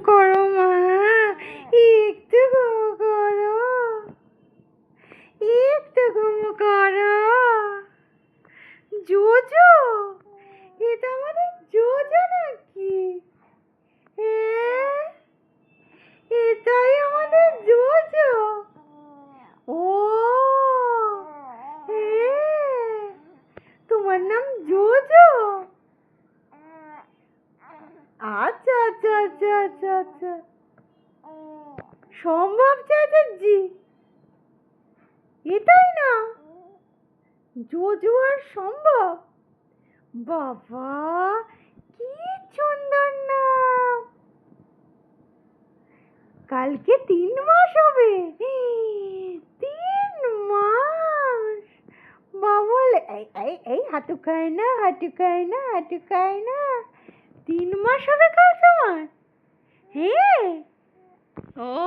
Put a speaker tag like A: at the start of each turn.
A: করো মা, একটু ঘুমু করো, একটু ঘুমু করো। জোজো, এটা আমাদের জোজো নাকি? হ্যাঁ, এটাই আমাদের জোজো। ও হ্যাঁ, তোমার নাম জোজো? আচ্ছা আচ্ছা আচ্ছা আচ্ছা আচ্ছা। সম্ভব চ্যাটার্জি, এটাই না জোজো আর সম্ভব? বাবা, কি সুন্দর নাম। কালকে 3 মাস হবে। 3 মাস বাবা। এই এই এই হাঁটু খায় না, হাঁটু খায় না, হাঁটু খায় না। 3 মাস হবে কাল তোমার? হ্যাঁ। ও